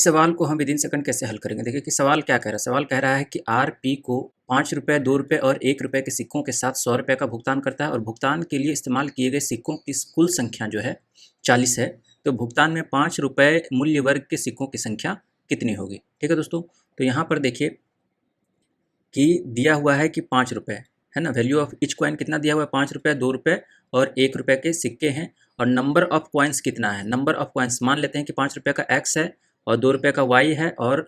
सवाल को हम विदिन सेकंड कैसे हल करेंगे। देखिए कि सवाल क्या कह रहा है। सवाल कह रहा है कि आर पी को 5 रुपये, 2 रुपये और 1 रुपये के सिक्कों के साथ 100 रुपये का भुगतान करता है और भुगतान के लिए इस्तेमाल किए गए सिक्कों की कुल संख्या जो है 40 है। तो भुगतान में 5 रुपये मूल्य वर्ग के सिक्कों की संख्या कितनी होगी। ठीक है दोस्तों, तो यहाँ पर देखिए कि दिया हुआ है कि 5 रुपये है ना। वैल्यू ऑफ इच कॉइन कितना दिया हुआ है, 5 रुपये, 2 रुपये और 1 रुपये के सिक्के हैं। और नंबर ऑफ कॉइन्स कितना है, नंबर ऑफ कॉइन्स मान लेते हैं कि 5 रुपये का एक्स है और 2 रुपये का वाई है और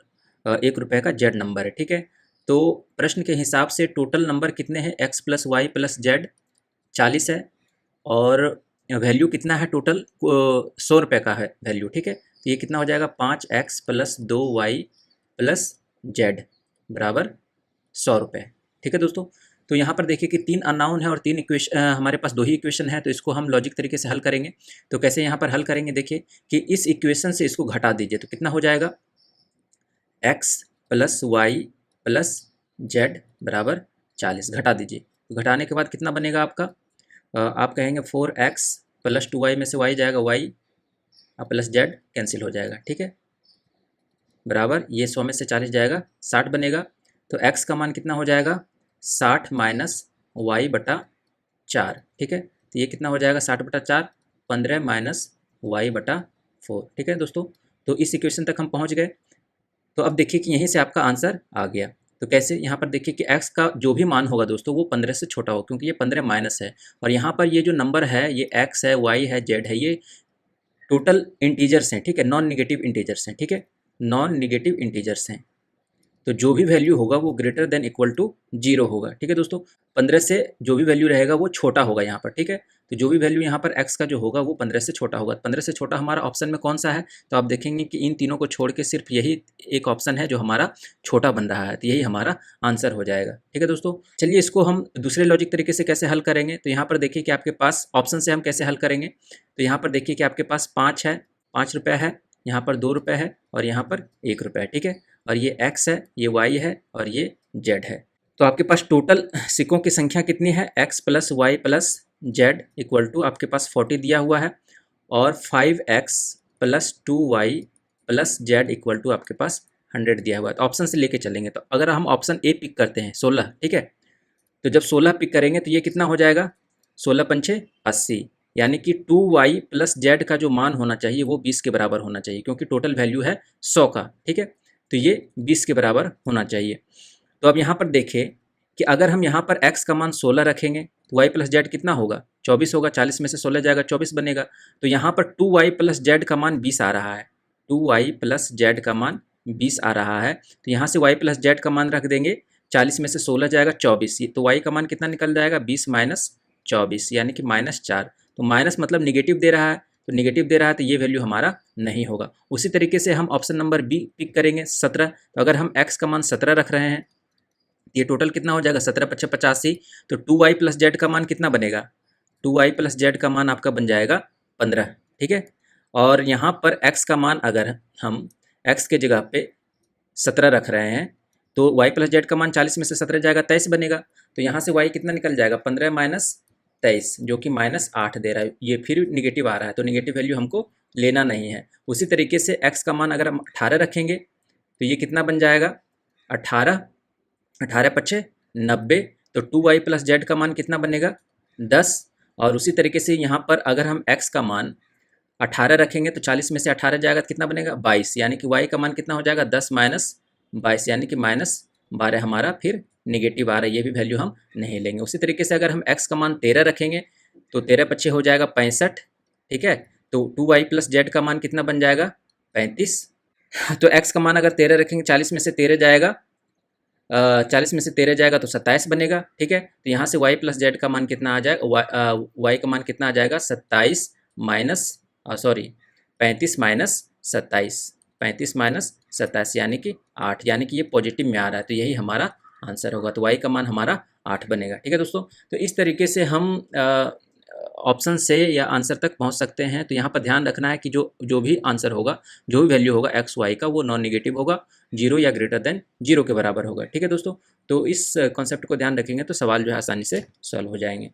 1 रुपये का जेड नंबर है। ठीक है, तो प्रश्न के हिसाब से टोटल नंबर कितने हैं, x plus y plus z 40 है और वैल्यू कितना है टोटल 100 रुपये का है वैल्यू। ठीक है, तो ये कितना हो जाएगा, 5x plus 2y plus z बराबर 100 रुपये। ठीक है दोस्तों, तो यहाँ पर देखिए कि 3 अननोन है और 3 इक्वेशन, हमारे पास 2 ही इक्वेशन है। तो इसको हम लॉजिक तरीके से हल करेंगे। तो कैसे यहाँ पर हल करेंगे, देखिए कि इस इक्वेशन से इसको घटा दीजिए तो कितना हो जाएगा, x plus y plus z बराबर 40। घटा दीजिए, तो घटाने के बाद कितना बनेगा आपका, आप कहेंगे 4x प्लस 2y में से y जाएगा y प्लस जेड कैंसिल हो जाएगा। ठीक है, बराबर ये 100 में से 40 जाएगा 60 बनेगा। तो x का मान कितना हो जाएगा, 60 माइनस वाई बटा 4। ठीक है, तो ये कितना हो जाएगा, 60 बटा 4 15 माइनस वाई बटा 4। ठीक है दोस्तों, तो इस इक्वेशन तक हम पहुंच गए। तो अब देखिए कि यहीं से आपका आंसर आ गया। तो कैसे, यहाँ पर देखिए कि x का जो भी मान होगा दोस्तों वो 15 से छोटा हो, क्योंकि ये 15 माइनस है। और यहाँ पर ये जो नंबर है ये x है, y है, z है, ये टोटल इंटीजर्स हैं। ठीक है, नॉन निगेटिव इंटीजर्स हैं। ठीक है, नॉन निगेटिव इंटीजर्स हैं, तो जो भी वैल्यू होगा वो ग्रेटर देन इक्वल टू 0 होगा। ठीक है दोस्तों, 15 से जो भी वैल्यू रहेगा वो छोटा होगा यहाँ पर। ठीक है, तो जो भी वैल्यू यहाँ पर x का जो होगा वो 15 से छोटा होगा। 15 से छोटा हमारा ऑप्शन में कौन सा है, तो आप देखेंगे कि इन तीनों को छोड़ के सिर्फ यही एक ऑप्शन है जो हमारा छोटा बन रहा है, तो यही हमारा आंसर हो जाएगा। ठीक है दोस्तों, चलिए इसको हम दूसरे लॉजिक तरीके से कैसे हल करेंगे। तो यहाँ पर देखिए कि आपके पास ऑप्शन से हम कैसे हल करेंगे। तो यहाँ पर देखिए कि आपके पास 5 है, 5 रुपये है, यहाँ पर 2 रुपये है और यहाँ पर 1 रुपये है। ठीक है, और ये x है, ये y है और ये z है। तो आपके पास टोटल सिक्कों की संख्या कितनी है, x plus y plus z equal to आपके पास 40 दिया हुआ है और 5x plus 2y plus z equal to आपके पास 100 दिया हुआ है। तो ऑप्शन से लेके चलेंगे, तो अगर हम ऑप्शन ए पिक करते हैं 16, ठीक है, तो जब 16 पिक करेंगे तो ये कितना हो जाएगा, 16 पंछे 80, यानी कि 2y प्लस जेड का जो मान होना चाहिए वो 20 के बराबर होना चाहिए, क्योंकि टोटल वैल्यू है 100 का। ठीक है, तो ये 20 के बराबर होना चाहिए। तो अब यहाँ पर देखें कि अगर हम यहाँ पर x का मान 16 रखेंगे तो y प्लस जेड कितना होगा, 24 होगा। 40 में से 16 जाएगा 24 बनेगा। तो यहाँ पर 2y प्लस जेड का मान 20 आ रहा है, 2y प्लस जेड का मान 20 आ रहा है। तो यहाँ से y प्लस जेड का मान रख देंगे, 40 में से 16 जाएगा 24, तो y का मान कितना निकल जाएगा, 20 माइनस 24 यानी कि -4। तो माइनस मतलब निगेटिव दे रहा है, तो निगेटिव दे रहा है तो ये वैल्यू हमारा नहीं होगा। उसी तरीके से हम ऑप्शन नंबर बी पिक करेंगे 17। तो अगर हम x का मान 17 रख रहे हैं ये टोटल कितना हो जाएगा, 17 पच्चे 85। तो 2y प्लस जेड का मान कितना बनेगा, 2y प्लस जेड का मान आपका बन जाएगा 15। ठीक है, और यहाँ पर x का मान अगर हम x के जगह पे 17 रख रहे हैं तो y प्लस जेड का मान 40 में से 17 जाएगा 23 बनेगा। तो यहाँ से y कितना निकल जाएगा, 15 माइनस 23 जो कि -8 दे रहा है। ये फिर निगेटिव आ रहा है, तो निगेटिव वैल्यू हमको लेना नहीं है। उसी तरीके से x का मान अगर हम 18 रखेंगे तो ये कितना बन जाएगा, 18 18 पच्चे 90। तो 2y प्लस जेड का मान कितना बनेगा, 10। और उसी तरीके से यहाँ पर अगर हम x का मान 18 रखेंगे तो 40 में से 18 जाएगा तो कितना बनेगा, 22, यानी कि y का मान कितना हो जाएगा, 10 माइनस 22 यानी कि -12 हमारा फिर निगेटिव आ रहा है, ये भी वैल्यू हम नहीं लेंगे। उसी तरीके से अगर हम x का मान 13 रखेंगे तो 13 पच्चे हो जाएगा 65। ठीक है, तो 2y प्लस जेड का मान कितना बन जाएगा, 35। तो x का मान अगर 13 रखेंगे, 40 में से 13 जाएगा 40 में से 13 जाएगा तो 27 बनेगा। ठीक है, तो यहाँ से y प्लस जेड का मान कितना आ जाएगा, y का मान कितना आ जाएगा, 27 माइनस 35 माइनस 27, 35 माइनस 27 यानी कि 8, यानी कि ये पॉजिटिव में आ रहा है, तो यही हमारा आंसर होगा। तो y का मान हमारा 8 बनेगा। ठीक है दोस्तों, तो इस तरीके से हम ऑप्शन से या आंसर तक पहुंच सकते हैं। तो यहाँ पर ध्यान रखना है कि जो भी आंसर होगा, जो भी वैल्यू होगा एक्स वाई का, वो नॉन निगेटिव होगा, 0 या ग्रेटर देन 0 के बराबर होगा। ठीक है दोस्तों, तो इस कॉन्सेप्ट को ध्यान रखेंगे तो सवाल जो है आसानी से सॉल्व हो जाएंगे।